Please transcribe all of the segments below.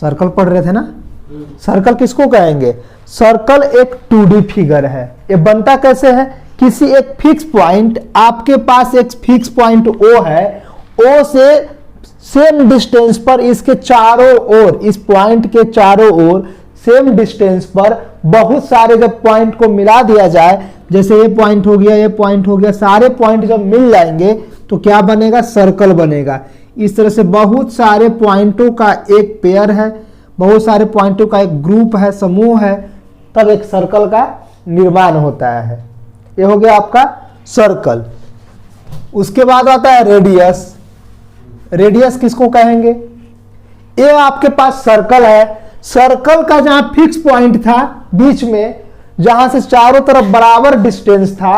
Circle पढ़ रहे थे ना। सर्कल किसको कहेंगे? सर्कल एक 2D फिगर है। ये बनता कैसे है? किसी एक फिक्स पॉइंट, आपके पास एक फिक्स पॉइंट O है, O से सेम डिस्टेंस पर इसके चारों ओर, इस पॉइंट के चारों ओर सेम डिस्टेंस पर बहुत सारे जब पॉइंट को मिला दिया जाए, जैसे ये पॉइंट हो गया, ये पॉइंट हो गया, सारे पॉइंट जब मिल जाएंगे तो क्या बनेगा? सर्कल बनेगा। इस तरह से बहुत सारे पॉइंटों का एक पेयर है, बहुत सारे पॉइंटों का एक ग्रुप है, समूह है, तब एक सर्कल का निर्माण होता है। ये हो गया आपका सर्कल। उसके बाद आता है रेडियस। रेडियस किसको कहेंगे? ये आपके पास सर्कल है, सर्कल का जहां फिक्स पॉइंट था बीच में, जहां से चारों तरफ बराबर डिस्टेंस था,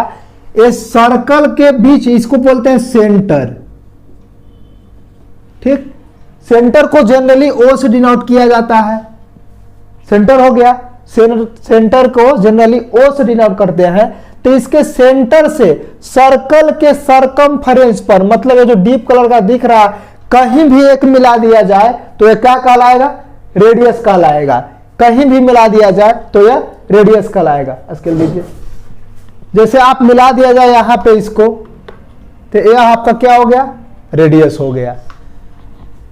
ये सर्कल के बीच, इसको बोलते हैं सेंटर। ठीक, सेंटर को जनरली O से डिनोट किया जाता है। सेंटर हो गया, सेंटर को जनरली O से डिनोट करते हैं। तो इसके सेंटर से सर्कल के सरकमफेरेंस पर, मतलब ये जो डीप कलर का दिख रहा, कहीं भी एक मिला दिया जाए तो ये क्या कहलाएगा? रेडियस कहलाएगा। कहीं भी मिला दिया जाए तो यह रेडियस कहलाएगा। स्केल लीजिए, जैसे आप मिला दिया जाए यहां पे इसको, तो यह आपका क्या हो गया? रेडियस हो गया।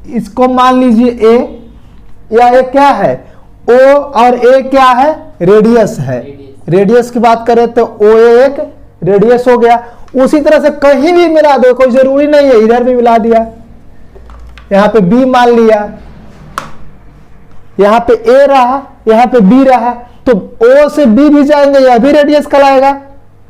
इसको मान लीजिए A, या A क्या है? O और A क्या है? रेडियस है। रेडियस की बात करें तो OA एक रेडियस हो गया। उसी तरह से कहीं भी मिला दो, कोई जरूरी नहीं है इधर भी मिला दिया, यहां पे B मान लिया, यहां पे A रहा, यहां पे B रहा, तो O से B भी जाएंगे, यह भी रेडियस कहलाएगा,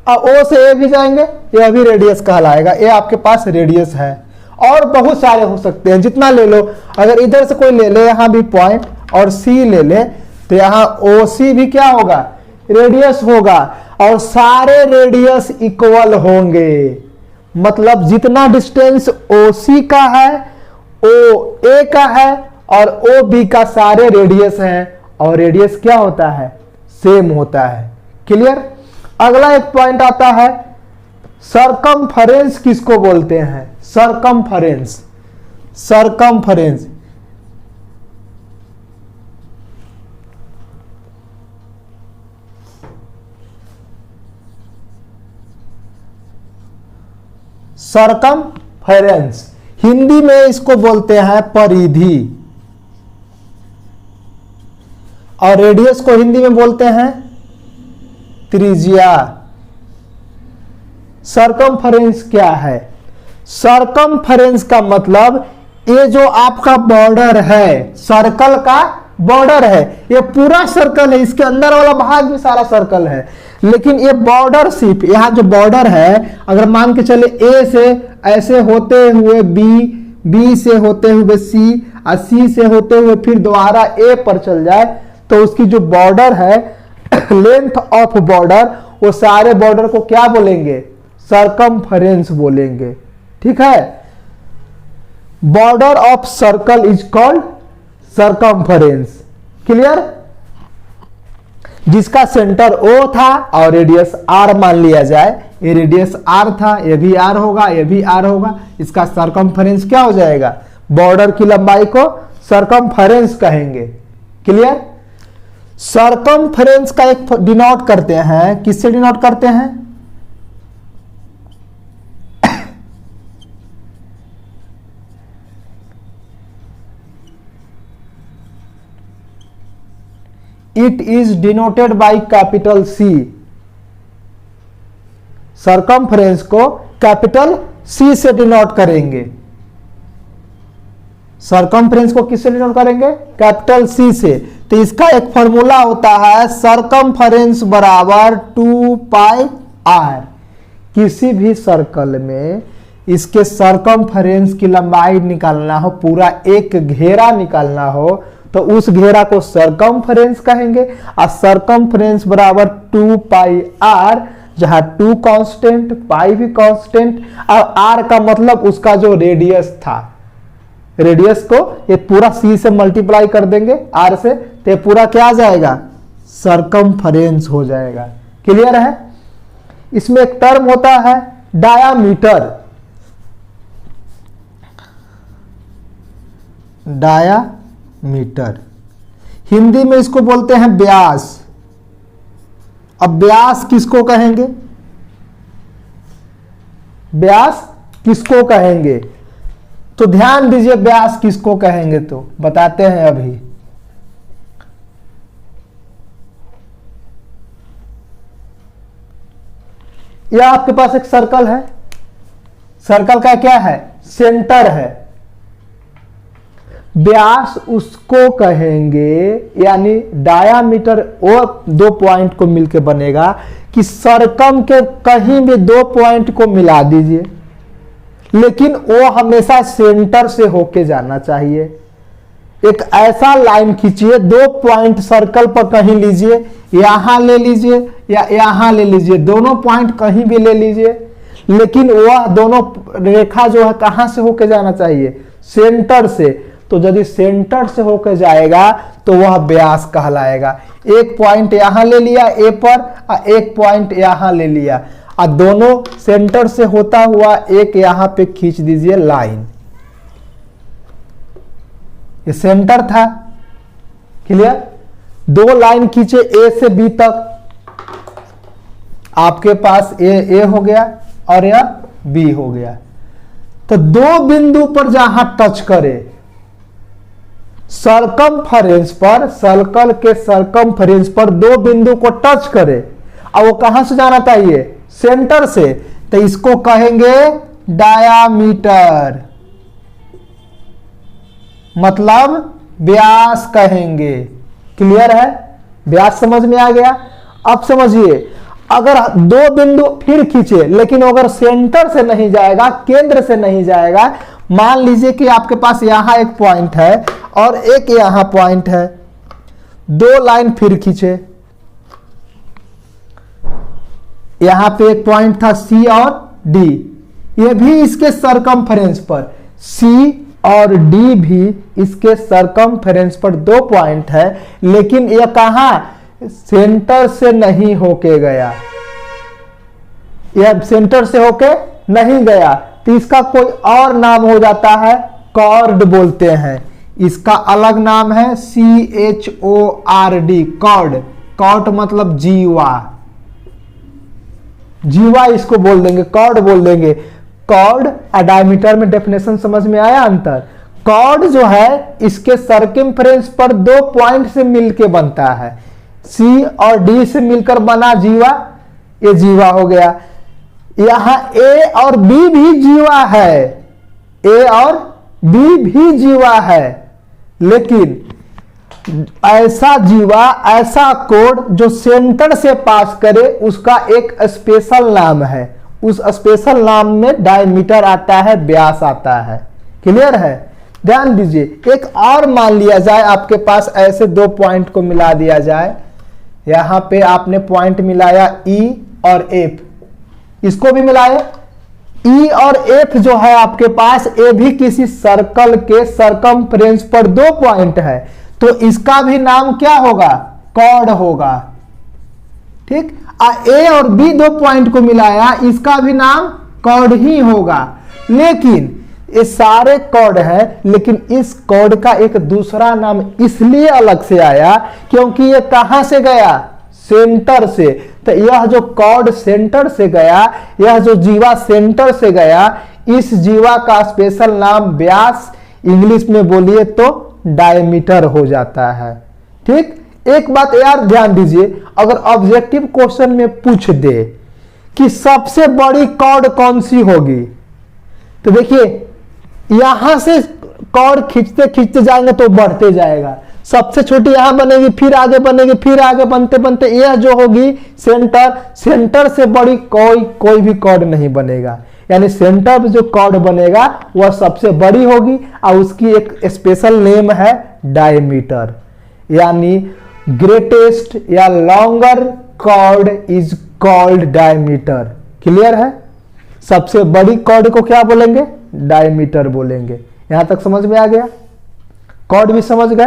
और O से A भी जाएंगे, यह भी रेडियस कहलाएगा। ये आपके पास रेडियस है। और बहुत सारे हो सकते हैं, जितना ले लो। अगर इधर से कोई ले ले यहां भी पॉइंट और C ले ले, तो यहां OC भी क्या होगा? रेडियस होगा। और सारे रेडियस इक्वल होंगे, मतलब जितना डिस्टेंस OC का है, OA का है और OB का, सारे रेडियस हैं। और रेडियस क्या होता है? सेम होता है। क्लियर? अगला एक पॉइंट आता है, सरकमफेरेंस किसको बोलते हैं? सरकमफेरेंस। सरकमफेरेंस सरकमफेरेंस हिंदी में इसको बोलते हैं परिधि, और रेडियस को हिंदी में बोलते हैं त्रिज्या। सरकमफेरेंस क्या है? सरकमफेरेंस का मतलब ये जो आपका बॉर्डर है, सर्कल का बॉर्डर है, ये पूरा सर्कल है, इसके अंदर वाला भाग भी सारा सर्कल है, लेकिन ये बॉर्डर सिर्फ यहां जो बॉर्डर है, अगर मान के चले A से ऐसे होते हुए B, B से होते हुए C, और C से होते हुए फिर दोबारा A पर चल जाए, तो उसकी जो बॉर्डर है, लेंथ ऑफ बॉर्डर, वो सारे बॉर्डर को क्या बोलेंगे? सरकमफेरेंस बोलेंगे। ठीक है, border of circle is called circumference. Clear? जिसका सेंटर O था और रेडियस R मान लिया जाए, ये रेडियस R था, ये भी R होगा, ये भी R होगा, इसका सरकमफेरेंस क्या हो जाएगा? बॉर्डर की लंबाई को सरकमफेरेंस कहेंगे। क्लियर? सरकमफेरेंस का एक डिनोट करते हैं, किससे डिनोट करते हैं? It is denoted by capital C। Circumference को कैपिटल C से डिनोट करेंगे। सरकमफेरेंस को किससे डिनोट करेंगे? कैपिटल C से। तो इसका एक फॉर्मूला होता है, सरकमफेरेंस बराबर 2 पाई r। किसी भी सर्कल में इसके सरकमफेरेंस की लंबाई निकालना हो, पूरा एक घेरा निकालना हो, तो उस घेरा को सरकमफेरेंस कहेंगे। और सरकमफेरेंस बराबर 2 पाई r, जहां 2 कांस्टेंट, पाई भी कांस्टेंट, और r का मतलब उसका जो रेडियस था, रेडियस को ये पूरा C से मल्टीप्लाई कर देंगे R से, तो ये पूरा क्या आ जाएगा? सरकमफेरेंस हो जाएगा। क्लियर है? इसमें एक टर्म होता है डायामीटर। डायामीटर हिंदी में इसको बोलते हैं व्यास। अब व्यास किसको कहेंगे, व्यास किसको कहेंगे, तो ध्यान दीजिए व्यास किसको कहेंगे, तो बताते हैं अभी। यह आपके पास एक सर्कल है, सर्कल का क्या है, सेंटर है। व्यास उसको कहेंगे, यानी डायामीटर वो दो पॉइंट को मिलके बनेगा कि सर्कम के कहीं भी दो पॉइंट को मिला दीजिए, लेकिन वो हमेशा सेंटर से होके जाना चाहिए। एक ऐसा लाइन खींचिए, दो पॉइंट सर्कल पर कहीं लीजिए, यहां ले लीजिए या यहां ले लीजिए, दोनों पॉइंट कहीं भी ले लीजिए, लेकिन वह दोनों रेखा जो है कहां से होके जाना चाहिए, सेंटर से। तो यदि सेंटर से होकर जाएगा तो वह व्यास कहलाएगा। एक पॉइंट यहां ले लिया ए पर और एक पॉइंट यहां ले लिया, और दोनों सेंटर से होता हुआ एक यहां पे खींच दीजिए लाइन, ये सेंटर था, क्लियर। दो लाइन खींचे ए से बी तक, आपके पास ए हो गया और यह बी हो गया। तो दो बिंदु पर जहां टच करे, सर्कमफरेंस पर, सर्कल के सर्कमफरेंस पर दो बिंदु को टच करे और वो कहां से जाना चाहिए, सेंटर से, तो इसको कहेंगे डायामीटर, मतलब व्यास कहेंगे। क्लियर है, व्यास समझ में आ गया। अब समझिए, अगर दो बिंदु फिर खींचे, लेकिन अगर सेंटर से नहीं जाएगा, केंद्र से नहीं जाएगा, मान लीजिए कि आपके पास यहां एक पॉइंट है और एक यहां पॉइंट है, दो लाइन फिर खींचे, यहां पे एक पॉइंट था सी और डी, ये भी इसके सरकमफेरेंस पर, सी और डी भी इसके सरकमफेरेंस पर दो पॉइंट है, लेकिन यह कहां, सेंटर से नहीं होके गया, यह सेंटर से होके नहीं गया, तो इसका कोई और नाम हो जाता है, कॉर्ड बोलते हैं। इसका अलग नाम है CHORD, कॉर्ड। कॉर्ड मतलब जीवा, जीवा इसको बोल देंगे, कॉर्ड बोल देंगे। कॉर्ड और डायमीटर में डेफिनेशन समझ में आया अंतर। कॉर्ड जो है इसके सर्कमफेरेंस पर दो पॉइंट से मिलके बनता है, सी और डी से मिलकर बना जीवा, ये जीवा हो गया। यहां ए और बी भी जीवा है, ए और बी भी जीवा है, लेकिन ऐसा जीवा, ऐसा कोड जो सेंटर से पास करे, उसका एक स्पेशल नाम है, उस स्पेशल नाम में डायमीटर आता है, व्यास आता है। क्लियर है, ध्यान दीजिए। एक और मान लिया जाए आपके पास ऐसे दो पॉइंट को मिला दिया जाए, यहां पे आपने पॉइंट मिलाया E और F, इसको भी मिलाए, E और F जो है आपके पास, ये भी किसी सर्कल के सर्कमफेरेंस पर दो पॉइंट है, तो इसका भी नाम क्या होगा, कॉर्ड होगा। ठीक, A और B दो पॉइंट को मिलाया, इसका भी नाम कॉर्ड ही होगा। लेकिन ये सारे कॉर्ड है, लेकिन इस कॉर्ड का एक दूसरा नाम इसलिए अलग से आया क्योंकि ये कहां से गया, सेंटर से। तो यह जो कॉर्ड सेंटर से गया, यह जो जीवा सेंटर से गया, इस जीवा का स्पेशल नाम व्यास, इंग्लिश में बोलिए तो डायमीटर हो जाता है। ठीक, एक बात यार ध्यान दीजिए, अगर ऑब्जेक्टिव क्वेश्चन में पूछ दे कि सबसे बड़ी कॉर्ड कौन सी होगी, तो देखिए यहां से कॉर्ड खींचते खींचते जाएंगे तो बढ़ते जाएगा, सबसे छोटी यहां बनेगी, फिर आगे बनेगी, फिर आगे बनते बनते यह जो होगी सेंटर, सेंटर से बड़ी कोई भी कॉर्ड नहीं बनेगा। यानी सेंटर पे जो कॉर्ड बनेगा वह सबसे बड़ी होगी और उसकी एक स्पेशल नेम है डायमीटर, यानी ग्रेटेस्ट या longer chord is called diameter. Clear है, सबसे बड़ी कॉर्ड को क्या बोलेंगे, डायमीटर बोलेंगे। यहां तक समझ में आ गया, कॉर्ड भी समझ गए।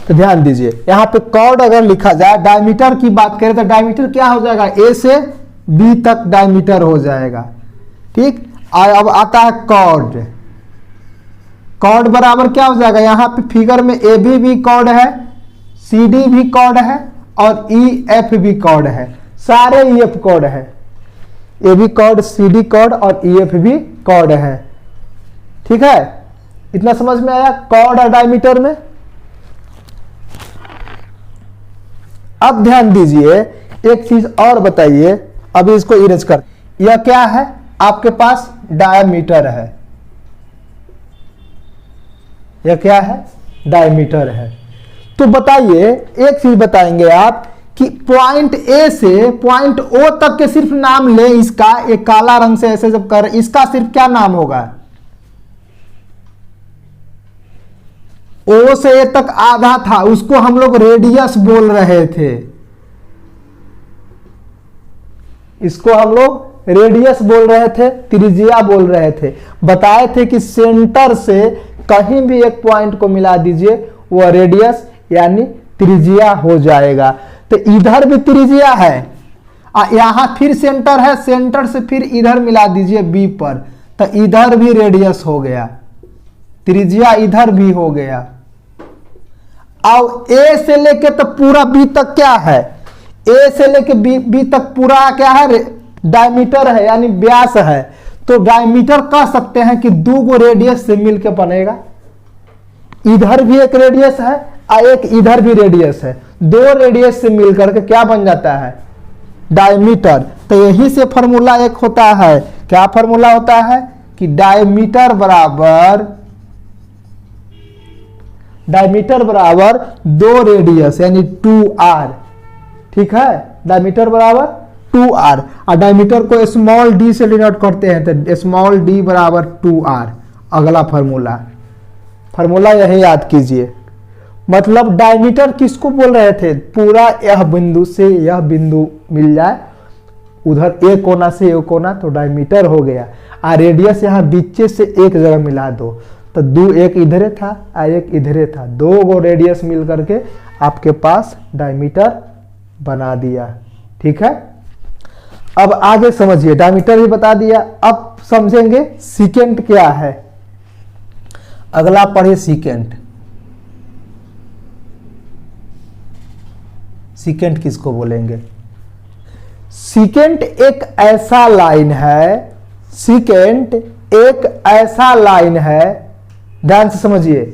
तो ध्यान दीजिए, यहां पे कॉर्ड अगर लिखा जाए, डायमीटर की बात करें तो डायमीटर क्या हो जाएगा, ए से बी तक डायमीटर हो जाएगा। ठीक, अब आता है कॉर्ड। कॉर्ड बराबर क्या हो जाएगा, यहाँ पे फिगर में ए भी कॉर्ड है, सी डी भी कॉर्ड है और ई एफ भी कॉर्ड है, सारे ई एफ कॉर्ड है, A B chord, C D chord और ई एफ भी कॉर्ड है। ठीक है, इतना समझ में आया कॉर्ड और डायमीटर में। अब ध्यान दीजिए एक चीज और बताइए, अभी इसको इरेज कर, यह क्या है, आपके पास डायमीटर है, यह क्या है, डायमीटर है। तो बताइए एक चीज बताएंगे आप कि पॉइंट ए से पॉइंट ओ तक के सिर्फ नाम ले, इसका एक काला रंग से ऐसे जब कर, इसका सिर्फ क्या नाम होगा, ओ से ए तक आधा था, उसको हम लोग रेडियस बोल रहे थे, इसको हम लोग रेडियस बोल रहे थे, त्रिज्या बोल रहे थे। बताए थे कि सेंटर से कहीं भी एक पॉइंट को मिला दीजिए वो रेडियस यानी त्रिज्या हो जाएगा। तो इधर भी त्रिज्या है, यहां फिर सेंटर है, सेंटर से फिर इधर मिला दीजिए बी पर, तो इधर भी रेडियस हो गया, त्रिज्या इधर भी हो गया। अब ए से लेके तो पूरा बी तक क्या है, ए से लेके बी तक पूरा क्या है, डायमीटर है यानी व्यास है। तो डायमीटर कह सकते हैं कि दो गो रेडियस से मिलकर बनेगा, इधर भी एक रेडियस है और एक इधर भी रेडियस है, दो रेडियस से मिलकर के क्या बन जाता है, डायमीटर। तो यही से फॉर्मूला एक होता है, क्या फॉर्मूला होता है कि डायमीटर बराबर दो रेडियस यानी 2r। ठीक है, डायमीटर बराबर 2r, और डायमीटर को स्मॉल डी से डिनोट करते हैं, तो स्मॉल डी बराबर 2r। अगला फॉर्मूला यही याद कीजिए। मतलब डायमीटर किसको बोल रहे थे, पूरा यह बिंदु से यह बिंदु मिल जाए, उधर एक कोना से एक कोना, तो डायमीटर हो गया। और रेडियस यहाँ बीच से एक जगह मिला दो, तो दो, एक इधरे था और एक इधरे था, दो गो रेडियस मिल करके आपके पास डायमीटर बना दिया। ठीक है, अब आगे समझिए, डायमीटर भी बता दिया, अब समझेंगे सीकेंट क्या है। अगला पढ़िए सीकेंट। सीकेंट किसको बोलेंगे, सीकेंट एक ऐसा लाइन है, सीकेंट एक ऐसा लाइन है, ध्यान से समझिए,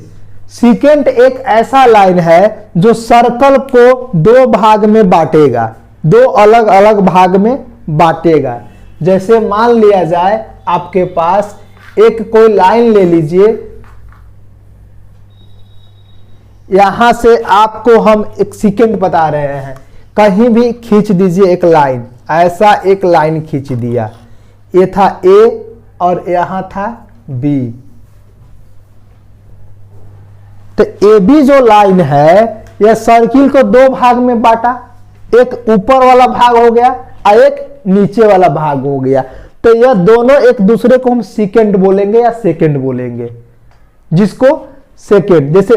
सीकेंट एक ऐसा लाइन है जो सर्कल को दो भाग में बांटेगा, दो अलग अलग भाग में बांटेगा। जैसे मान लिया जाए आपके पास एक कोई लाइन ले लीजिए, यहां से आपको हम एक सीकेंट बता रहे हैं, कहीं भी खींच दीजिए एक लाइन, ऐसा एक लाइन खींच दिया, ये था ए और यहां था बी। तो ए बी जो लाइन है यह सर्किल को दो भाग में बांटा, एक ऊपर वाला भाग हो गया और एक नीचे वाला भाग हो गया। तो यह दोनों एक दूसरे को हम सीकेंट बोलेंगे या सेकेंड बोलेंगे, जिसको सेकेंड। जैसे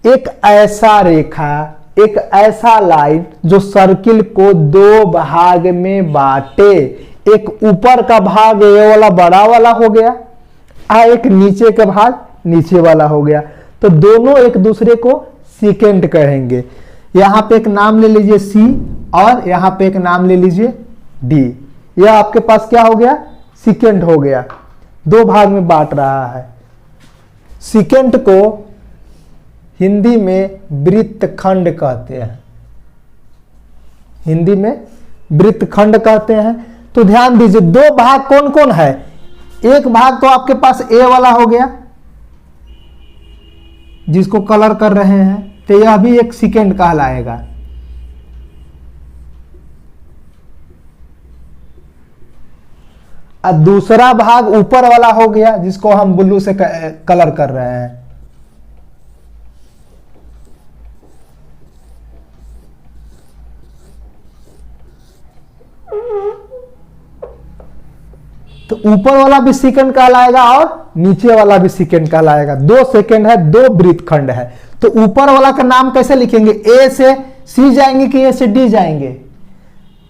एक ऐसा रेखा, एक ऐसा लाइन जो सर्किल को दो भाग में बांटे, एक ऊपर का भाग ये वाला बड़ा वाला हो गया और एक नीचे का भाग नीचे वाला हो गया, तो दोनों एक दूसरे को सीकेंट कहेंगे। यहां पे एक नाम ले लीजिए सी और यहां पे एक नाम ले लीजिए डी, यह आपके पास क्या हो गया, सीकेंट हो गया, दो भाग में बांट रहा है। सीकेंट को हिंदी में वृत्तखंड कहते हैं, हिंदी में वृत्तखंड कहते हैं। तो ध्यान दीजिए, दो भाग कौन कौन है, एक भाग तो आपके पास ए वाला हो गया जिसको कलर कर रहे हैं, तो यह भी एक सीकेंट कहलाएगा। और दूसरा भाग ऊपर वाला हो गया जिसको हम ब्लू से कलर कर रहे हैं। तो ऊपर वाला भी सेकंड कहलाएगा और नीचे वाला भी सेकंड कहलाएगा। दो सेकंड है, दो वृत्तखंड है। तो ऊपर वाला का नाम कैसे लिखेंगे, ए से सी जाएंगे कि ए से डी जाएंगे।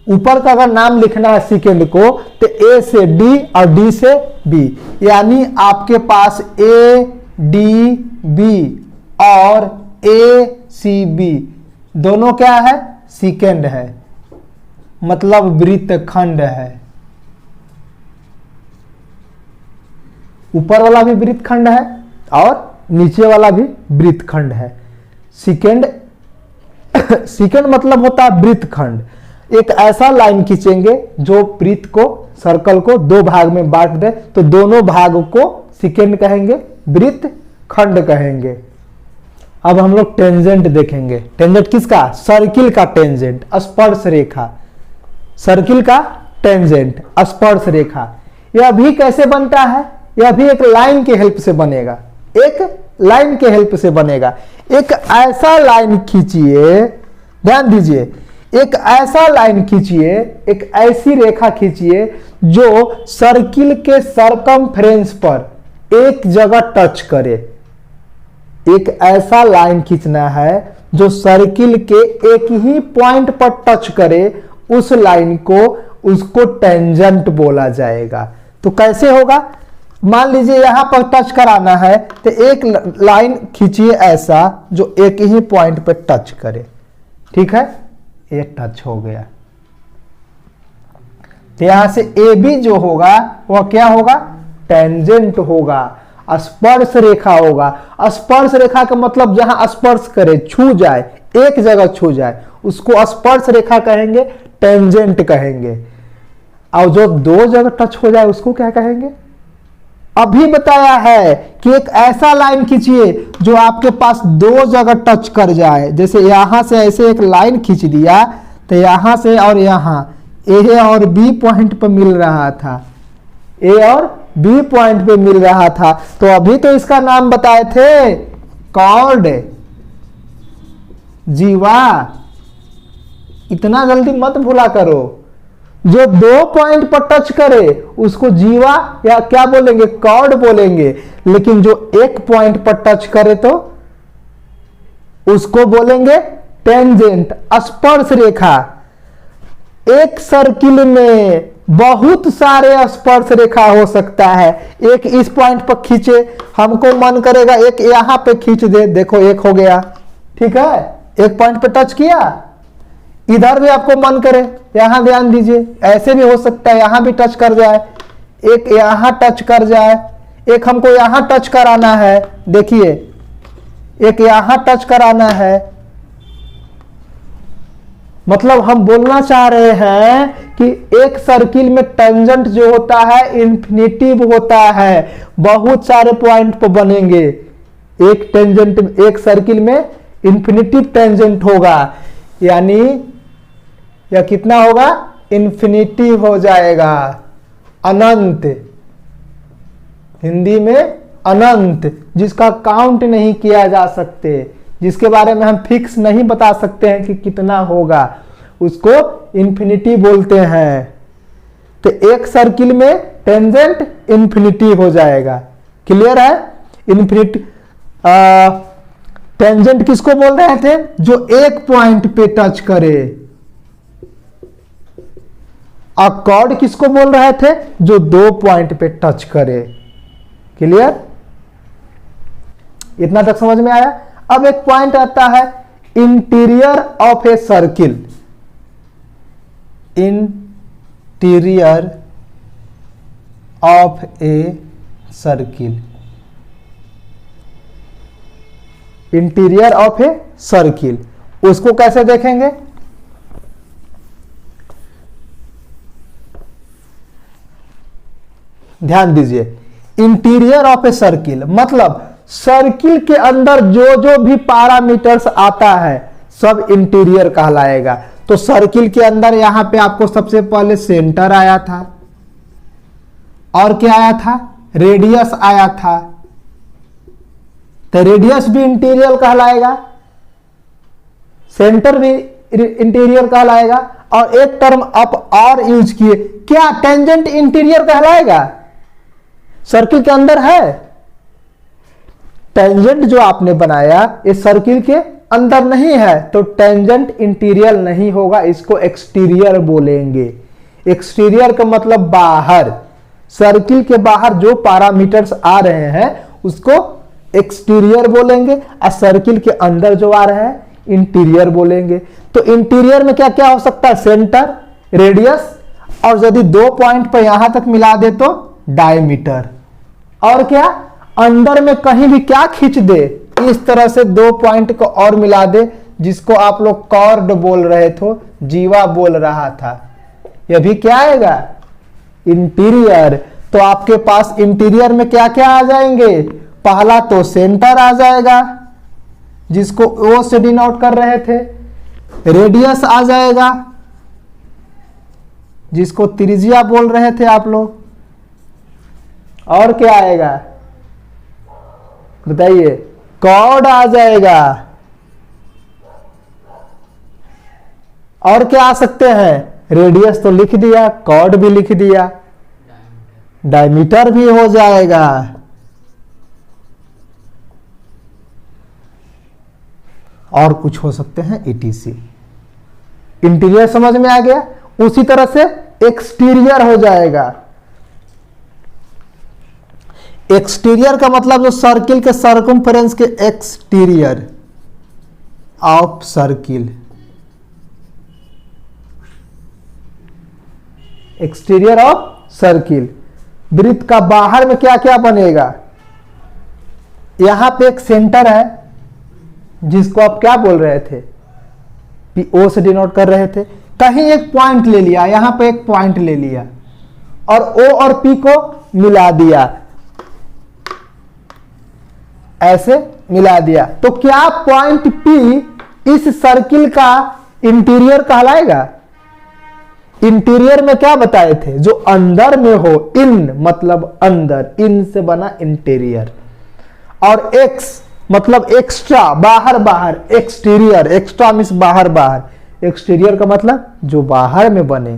ऊपर का अगर नाम लिखना है सेकंड को तो ए से डी और डी से बी, यानी आपके पास ए डी बी और ए सी बी दोनों क्या है? सेकेंड है, मतलब वृत्तखंड है। ऊपर वाला भी वृत्तखंड है और नीचे वाला भी वृत्तखंड है। सेकेंड सेकेंड मतलब होता है वृत्तखंड। एक ऐसा लाइन खींचेंगे जो वृत्त को, सर्कल को दो भाग में बांट दे, तो दोनों भाग को सेकेंड कहेंगे, वृत्तखंड कहेंगे। अब हम लोग टेंजेंट देखेंगे। टेंजेंट किसका? सर्किल का टेंजेंट, स्पर्श रेखा। सर्किल का टेंजेंट, स्पर्श रेखा। यह भी कैसे बनता है? यह भी एक लाइन के हेल्प से बनेगा, एक लाइन के हेल्प से बनेगा। एक ऐसा लाइन खींचिए, ध्यान दीजिए, एक ऐसा लाइन खींचिए, एक ऐसी रेखा खींचिए जो सर्किल के सरकमफ्रेंस पर एक जगह टच करे। एक ऐसा लाइन खींचना है जो सर्किल के एक ही पॉइंट पर टच करे, उस लाइन को, उसको टेंजेंट बोला जाएगा। तो कैसे होगा? मान लीजिए यहां पर टच कराना है तो एक लाइन खींचिए ऐसा जो एक ही पॉइंट पर टच करे, ठीक है? ये टच हो गया। तो यहां से ए बी जो होगा वह क्या होगा? टेंजेंट होगा, स्पर्श रेखा होगा। स्पर्श रेखा का मतलब जहां स्पर्श करे, छू जाए, एक जगह छू जाए, उसको स्पर्श रेखा कहेंगे, टेंजेंट कहेंगे। और जो दो जगह टच हो जाए उसको क्या कहेंगे? अभी बताया है कि एक ऐसा लाइन खींचिए जो आपके पास दो जगह टच कर जाए। जैसे यहां से ऐसे एक लाइन खींच दिया तो यहां से और यहां ए और बी पॉइंट पर मिल रहा था, ए और बी पॉइंट पे मिल रहा था। तो अभी तो इसका नाम बताए थे, कॉर्ड, जीवा। इतना जल्दी मत भूला करो। जो दो पॉइंट पर टच करे उसको जीवा या क्या बोलेंगे? कॉर्ड बोलेंगे। लेकिन जो एक पॉइंट पर टच करे तो उसको बोलेंगे टेंजेंट, स्पर्श रेखा। एक सर्किल में बहुत सारे स्पर्श रेखा हो सकता है। एक इस पॉइंट पर खींचे, हमको मन करेगा एक यहां पे खींच दे, देखो एक हो गया, ठीक है? एक पॉइंट पे टच किया। इधर भी आपको मन करे, यहां ध्यान दीजिए, ऐसे भी हो सकता है, यहां भी टच कर जाए, एक यहां टच कर जाए, एक हमको यहां टच कराना है, देखिए एक यहां टच कराना है। मतलब हम बोलना चाह रहे हैं कि एक सर्किल में टेंजेंट जो होता है इन्फिनिटिव होता है, बहुत सारे पॉइंट पर बनेंगे। एक टेंजेंट, एक सर्किल में इन्फिनिटिव टेंजेंट होगा, यानी यह कितना होगा? इन्फिनिटिव हो जाएगा, अनंत। हिंदी में अनंत, जिसका काउंट नहीं किया जा सकते, जिसके बारे में हम फिक्स नहीं बता सकते हैं कि कितना होगा, उसको इन्फिनिटी बोलते हैं। तो एक सर्किल में टेंजेंट इन्फिनिटी हो जाएगा। क्लियर है? इन्फिनिटी टेंजेंट किसको बोल रहे थे? जो एक पॉइंट पे टच करे। कॉर्ड किसको बोल रहे थे? जो दो पॉइंट पे टच करे। क्लियर? इतना तक समझ में आया? अब एक पॉइंट आता है interior of a circle. Interior of a circle, interior of a circle, उसको कैसे देखेंगे? ध्यान दीजिए, इंटीरियर ऑफ ए सर्किल मतलब सर्किल के अंदर जो जो भी पैरामीटर्स आता है सब इंटीरियर कहलाएगा। तो सर्किल के अंदर यहां पे आपको सबसे पहले सेंटर आया था, और क्या आया था? रेडियस आया था। तो रेडियस भी इंटीरियर कहलाएगा, सेंटर भी इंटीरियर कहलाएगा। और एक टर्म आप और यूज किए, क्या टेंजेंट इंटीरियर कहलाएगा? सर्किल के अंदर है। टेंजेंट जो आपने बनाया इस सर्किल के अंदर नहीं है, तो टेंजेंट इंटीरियर नहीं होगा, इसको एक्सटीरियर बोलेंगे। एक्सटीरियर का मतलब बाहर, सर्किल के बाहर जो पैरामीटर्स आ रहे हैं उसको एक्सटीरियर बोलेंगे, और सर्किल के अंदर जो आ रहा है इंटीरियर बोलेंगे। तो इंटीरियर में क्या क्या हो सकता है, सेंटर, रेडियस, और यदि 2 पॉइंट पर यहां तक मिला दे तो डायमीटर। और क्या, अंदर में कहीं भी क्या खींच दे, इस तरह से 2 पॉइंट को और मिला दे, जिसको आप लोग कॉर्ड बोल रहे थे, जीवा बोल रहा था, यह भी क्या आएगा, इंटीरियर। तो आपके पास इंटीरियर में क्या क्या आ जाएंगे, पहला तो सेंटर आ जाएगा जिसको ओ से डिनोट कर रहे थे, रेडियस आ जाएगा जिसको त्रिज्या बोल रहे थे आप लोग, और क्या आएगा बताइए, कॉर्ड आ जाएगा, और क्या आ सकते हैं, रेडियस तो लिख दिया, कॉर्ड भी लिख दिया, डायमीटर भी हो जाएगा। और कुछ हो सकते हैं ETC। इंटीरियर समझ में आ गया। उसी तरह से एक्सटीरियर हो जाएगा। एक्सटीरियर का मतलब जो सर्किल के सर्कमफ्रेंस के exterior of circle, exterior of circle. वृत्त का बाहर में क्या क्या बनेगा, यहां पे एक सेंटर है जिसको आप क्या बोल रहे थे, PO से डिनोट कर रहे थे। कहीं एक पॉइंट ले लिया, यहां पे एक पॉइंट ले लिया और O और P को मिला दिया, ऐसे मिला दिया, तो क्या पॉइंट P इस सर्किल का इंटीरियर कहलाएगा। इंटीरियर में क्या बताए थे, जो अंदर में हो, इन मतलब अंदर, इन से बना इंटीरियर, और एक्स मतलब एक्स्ट्रा, बाहर बाहर, एक्सटीरियर, एक्स्ट्रा मीन्स बाहर बाहर, एक्सटीरियर का मतलब जो बाहर में बने।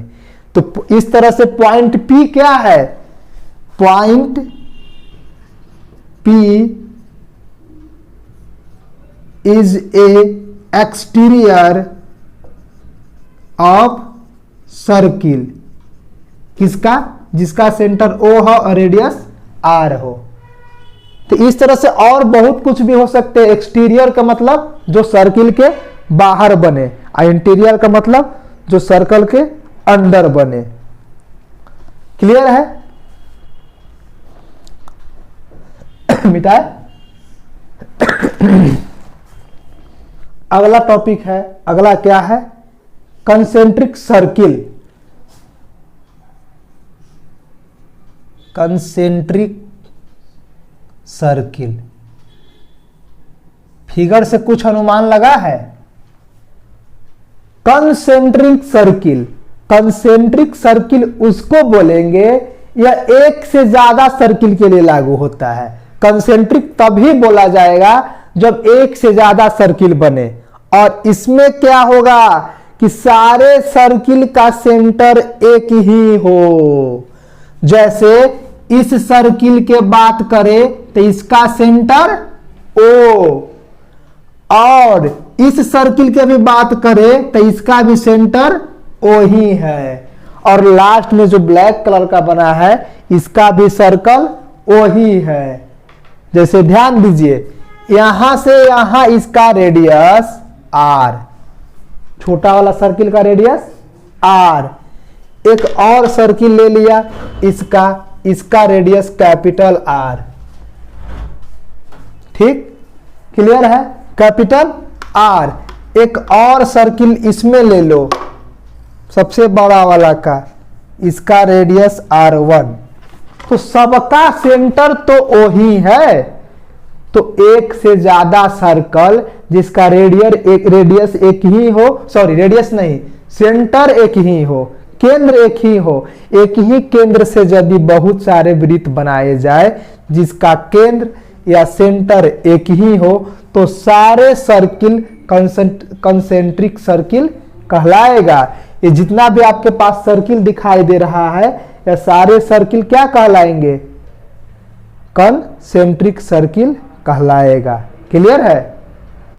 तो इस तरह से पॉइंट P क्या है, point P is a exterior of circle, किसका, जिसका सेंटर O हो और रेडियस R हो। तो इस तरह से और बहुत कुछ भी हो सकते हैं। एक्सटीरियर का मतलब जो सर्किल के बाहर बने, और इंटीरियर का मतलब जो सर्कल के अंदर बने। क्लियर है, मिटाए। अगला टॉपिक है, अगला क्या है, concentric circle. Concentric circle, figure से कुछ अनुमान लगा है। कंसेंट्रिक सर्किल, कंसेंट्रिक सर्किल उसको बोलेंगे यह एक से ज्यादा सर्किल के लिए लागू होता है। कंसेंट्रिक तभी बोला जाएगा जब एक से ज्यादा सर्किल बने, और इसमें क्या होगा कि सारे सर्किल का सेंटर एक ही हो। जैसे इस सर्किल के बात करें तो इसका सेंटर O, और इस सर्किल के भी बात करें तो इसका भी सेंटर O ही है, और लास्ट में जो ब्लैक कलर का बना है इसका भी सर्कल O ही है। जैसे ध्यान दीजिए, यहां से यहां इसका रेडियस R, छोटा वाला सर्किल का रेडियस R, एक और सर्किल ले लिया इसका रेडियस कैपिटल R, ठीक, क्लियर है, कैपिटल R। एक और सर्किल इसमें ले लो, सबसे बड़ा वाला का, इसका रेडियस R1, तो सबका सेंटर तो O ही है। तो एक से ज्यादा सर्कल जिसका रेडियस एक ही हो, सॉरी रेडियस नहीं, सेंटर एक ही हो, केंद्र एक ही हो, एक ही केंद्र से यदि बहुत सारे वृत्त बनाए जाए जिसका केंद्र या सेंटर एक ही हो, तो सारे सर्किल कंसेंट्रिक सर्किल कहलाएगा। ये जितना भी आपके पास सर्किल दिखाई दे रहा है, या सारे सर्किल क्या कहलाएंगे, कंसेंट्रिक सर्किल कहलाएगा। क्लियर है।